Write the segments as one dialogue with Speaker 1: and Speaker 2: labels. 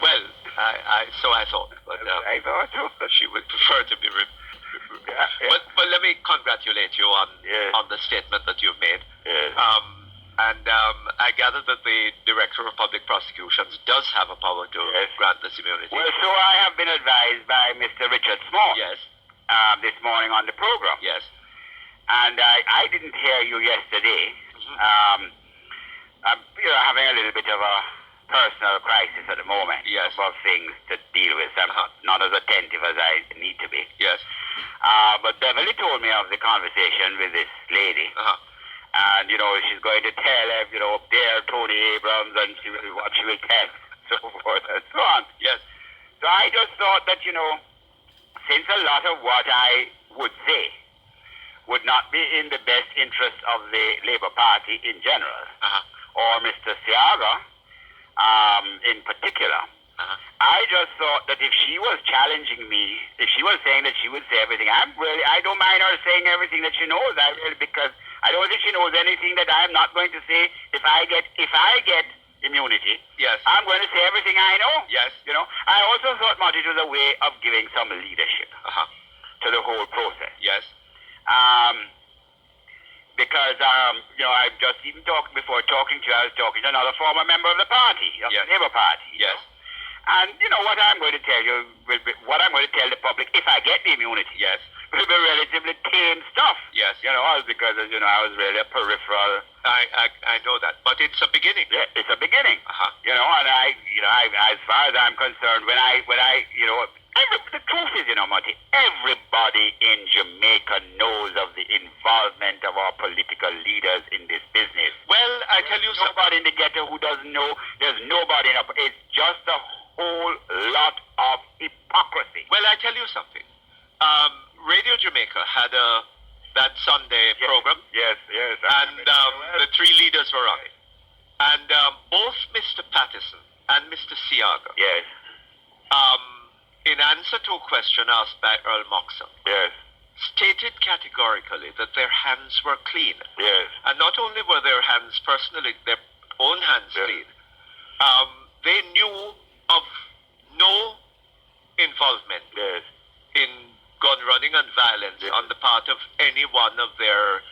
Speaker 1: Well, so I thought, but
Speaker 2: I thought so.
Speaker 1: she would prefer to be.
Speaker 2: Yeah.
Speaker 1: But let me congratulate you on
Speaker 2: Yes.
Speaker 1: on the statement that you've made.
Speaker 2: Yes.
Speaker 1: I gather that the Director of Public Prosecutions does have a power to
Speaker 2: Yes.
Speaker 1: grant this immunity.
Speaker 2: Well, so I have been advised by Mr. Richard Small
Speaker 1: Yes,
Speaker 2: this morning on the program.
Speaker 1: yes,
Speaker 2: And I didn't hear you yesterday. I'm having a little bit of a personal crisis at the moment.
Speaker 1: Yes.
Speaker 2: Of things to deal with. I'm not as attentive as I need to be.
Speaker 1: yes.
Speaker 2: But Beverly told me of the conversation with this lady.
Speaker 1: Uh-huh.
Speaker 2: And, she's going to tell, dear Tony Abrams, and what she will tell, so forth and so on.
Speaker 1: Yes.
Speaker 2: So I just thought that, since a lot of what I would say would not be in the best interest of the Labour Party in general, or Mr. Seaga in particular, I just thought that if she was challenging me, if she was saying that she would say everything, I don't mind her saying everything that she knows, because I don't think she knows anything that I'm not going to say. If I get immunity,
Speaker 1: Yes.
Speaker 2: I'm going to say everything I know.
Speaker 1: Yes.
Speaker 2: I also thought, Motty, it was a way of giving some leadership to the whole process.
Speaker 1: Yes.
Speaker 2: Because, I've just even talked before talking to you, I was talking to another former member of the party, of the Labour Party.
Speaker 1: Yes.
Speaker 2: And, what I'm going to tell you, what I'm going to tell the public, if I get the immunity,
Speaker 1: Yes.
Speaker 2: will be relatively tame stuff.
Speaker 1: Yes.
Speaker 2: Because, as you know, I was really a peripheral.
Speaker 1: I know that, but it's a beginning.
Speaker 2: Yeah, it's a beginning. And as far as I'm concerned, the truth is, Motty, everybody in Jamaica knows of the involvement of our political leaders in this business.
Speaker 1: Well, I tell you something.
Speaker 2: Nobody in the ghetto who doesn't know. There's nobody in it's just a whole lot of hypocrisy.
Speaker 1: Well, I tell you something. Radio Jamaica had that Sunday program.
Speaker 2: Yes.
Speaker 1: And the three leaders were on it. And both Mr. Pattison and Mr. Seaga,
Speaker 2: Yes.
Speaker 1: in answer to a question asked by Earl Moxon,
Speaker 2: Yes.
Speaker 1: stated categorically that their hands were clean.
Speaker 2: Yes.
Speaker 1: And not only were their hands personally, their own hands clean, they knew of no involvement
Speaker 2: Yes.
Speaker 1: in gun running and violence on the part of any one of their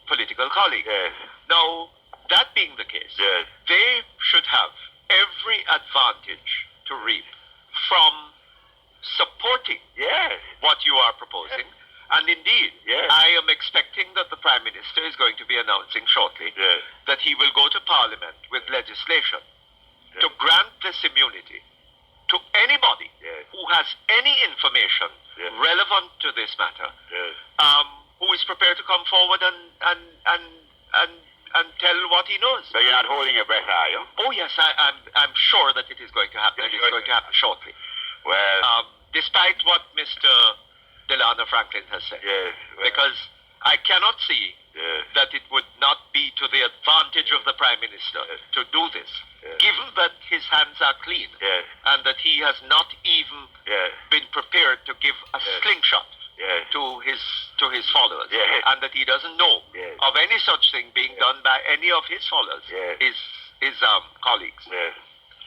Speaker 1: political colleagues.
Speaker 2: Yes.
Speaker 1: Now, that being the case,
Speaker 2: Yes.
Speaker 1: they should have every advantage to reap from supporting
Speaker 2: Yes.
Speaker 1: what you are proposing. And indeed,
Speaker 2: Yes.
Speaker 1: I am expecting that the Prime Minister is going to be announcing shortly
Speaker 2: Yes.
Speaker 1: that he will go to Parliament with legislation to grant this immunity to anybody who has any information relevant to this matter, who is prepared to come forward and tell what he knows.
Speaker 2: So you're not holding your breath, are you?
Speaker 1: Oh yes, I'm sure that it is going to happen. It's going to happen shortly.
Speaker 2: Well,
Speaker 1: Despite what Mr. Delano Franklin has said, because I cannot see that it would not be to the advantage of the Prime Minister to do this, given that his hands are clean and that he has not even been prepared to give a slingshot to his followers, and that he doesnn't know of any such thing being done by any of his followers, his colleagues.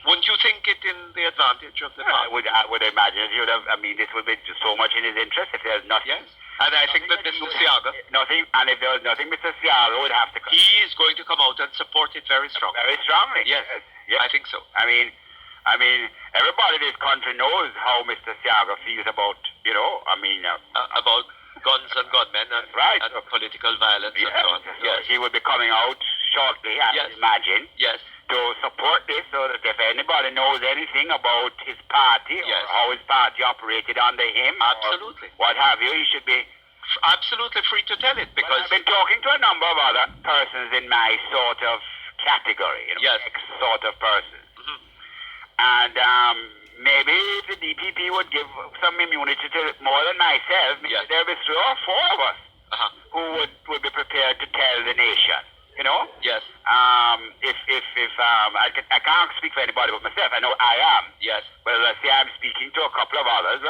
Speaker 1: Wouldn't you think it in the advantage of the party?
Speaker 2: I would imagine you would have. I mean, this would be so much in his interest if there's nothing.
Speaker 1: Yes. And I think that Mr. Seaga,
Speaker 2: nothing, and if there was nothing, Mr. Seaga would have to come.
Speaker 1: He is going to come out and support it very strongly.
Speaker 2: Very strongly.
Speaker 1: Yes. I think so.
Speaker 2: I mean, everybody in this country knows how Mr. Seaga feels about,
Speaker 1: about guns and gunmen and, and political violence and so on. Yes.
Speaker 2: He will be coming out shortly, I imagine.
Speaker 1: Yes.
Speaker 2: To support this, so that if anybody knows anything about his party or how his party operated under him,
Speaker 1: absolutely,
Speaker 2: or what have you, he should be
Speaker 1: absolutely free to tell it. Because
Speaker 2: I've been talking to a number of other persons in my sort of category, sort of person, and maybe if the DPP would give some immunity to more than myself, maybe there will be 3 or 4 of us who would be prepared to tell the nation.
Speaker 1: Yes.
Speaker 2: If I can't speak for anybody but myself. I know I am.
Speaker 1: Yes.
Speaker 2: Well, let's say I'm speaking to a couple of others.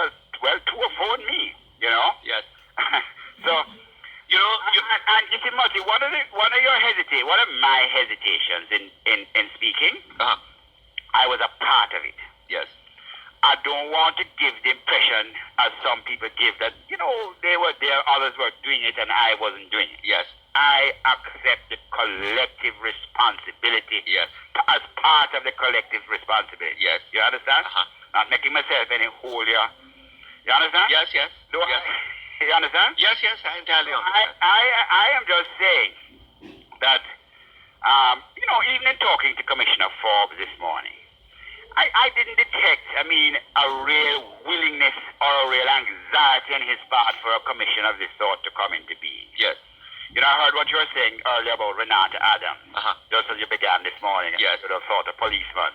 Speaker 2: Well, 2 or 4 and me.
Speaker 1: Yes.
Speaker 2: So, and you see, Motty, one of my hesitations in speaking, I was a part of it.
Speaker 1: Yes.
Speaker 2: don't want to give the impression, as some people give, that, they were there, others were doing it, and I wasn't doing it.
Speaker 1: Yes.
Speaker 2: I accept the collective responsibility as part of the collective responsibility.
Speaker 1: Yes.
Speaker 2: You understand? Not making myself any holier. You understand?
Speaker 1: Yes.
Speaker 2: You understand?
Speaker 1: Yes, I entirely understand.
Speaker 2: I am just saying that, even in talking to Commissioner Forbes this morning, I didn't detect, a real willingness or a real anxiety on his part for a commission of this sort to come into being.
Speaker 1: Yes.
Speaker 2: I heard what you were saying earlier about Renata Adams, just as you began this morning.
Speaker 1: Yes.
Speaker 2: I should have thought a policeman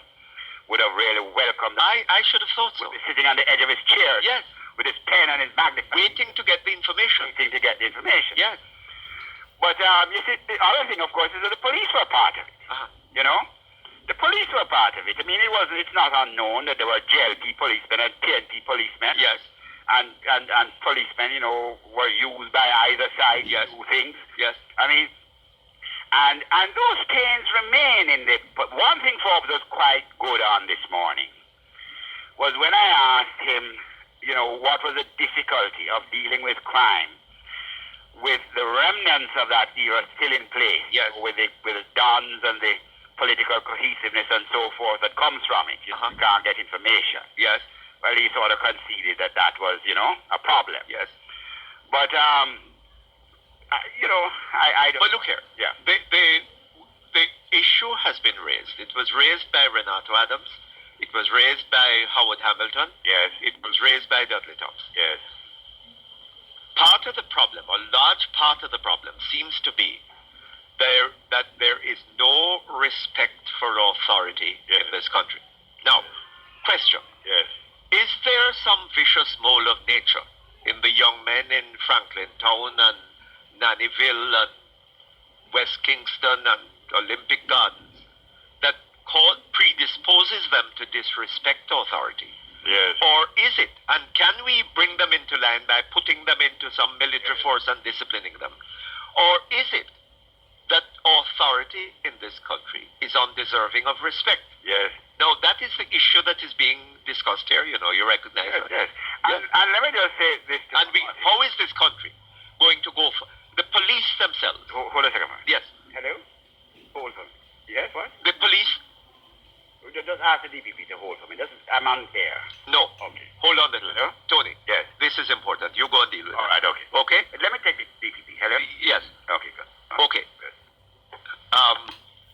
Speaker 2: would have really welcomed him.
Speaker 1: I should have thought so.
Speaker 2: Sitting on the edge of his chair.
Speaker 1: Yes.
Speaker 2: With his pen and his magnifier.
Speaker 1: Waiting to get the information.
Speaker 2: Yes. But, you see, the other thing, of course, is that the police were part of it. The police were part of it. It's not unknown that there were JLP policemen and PNP policemen.
Speaker 1: Yes.
Speaker 2: And policemen, were used by either side to do things.
Speaker 1: Yes.
Speaker 2: And those pains remain in the... But one thing Forbes was quite good on this morning was when I asked him, what was the difficulty of dealing with crime with the remnants of that era still in place, with the dons and the political cohesiveness and so forth that comes from it. You can't get information.
Speaker 1: Yes.
Speaker 2: Well, he sort of conceded that was, a problem.
Speaker 1: Yes.
Speaker 2: But, I don't...
Speaker 1: But look here.
Speaker 2: Yeah.
Speaker 1: The issue has been raised. It was raised by Renato Adams. It was raised by Howard Hamilton.
Speaker 2: Yes.
Speaker 1: It was raised by Dudley Thompson.
Speaker 2: Yes.
Speaker 1: Part of the problem, or large part of the problem, seems to be that there is no respect for authority in this country. Now, question.
Speaker 2: Yes.
Speaker 1: Is there some vicious mole of nature in the young men in Franklin Town and Nannyville and West Kingston and Olympic Gardens that predisposes them to disrespect authority?
Speaker 2: Yes.
Speaker 1: Or is it, and can we bring them into line by putting them into some military force and disciplining them? Or is it that authority in this country is undeserving of respect?
Speaker 2: Yes.
Speaker 1: Now, that is the issue that is being discussed here, you recognize
Speaker 2: Yes,
Speaker 1: that.
Speaker 2: yes. And let me just say this.
Speaker 1: How is this country going to go for the police themselves?
Speaker 2: Hold a second, man.
Speaker 1: Yes.
Speaker 2: Hello? Hold for me. Yes, what?
Speaker 1: The police?
Speaker 2: Just ask the DPP to hold for me. I'm on air.
Speaker 1: No.
Speaker 2: Okay.
Speaker 1: Hold on a little.
Speaker 2: Hello?
Speaker 1: Tony.
Speaker 2: Yes.
Speaker 1: This is important. You go and deal with it.
Speaker 2: All right, okay.
Speaker 1: Okay?
Speaker 2: Let me take the DPP. Hello?
Speaker 1: Yes.
Speaker 2: Okay, good.
Speaker 1: Okay.
Speaker 2: Good.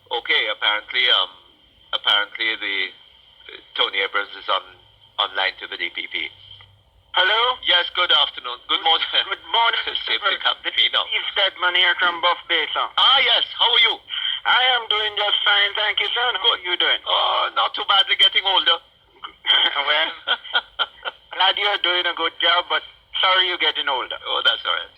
Speaker 1: Okay, apparently the Tony Abrams is online to the DPP.
Speaker 3: Hello?
Speaker 1: Yes, good afternoon. Good morning.
Speaker 3: Good morning,
Speaker 1: Safety Captain Pino.
Speaker 3: Steve Stedman here from Buff Basin.
Speaker 1: Yes. How are you?
Speaker 3: I am doing just fine, thank you, son. How are you doing?
Speaker 1: Oh, not too badly, getting older.
Speaker 3: Well, glad you're doing a good job, but sorry you're getting older.
Speaker 1: Oh, that's all right.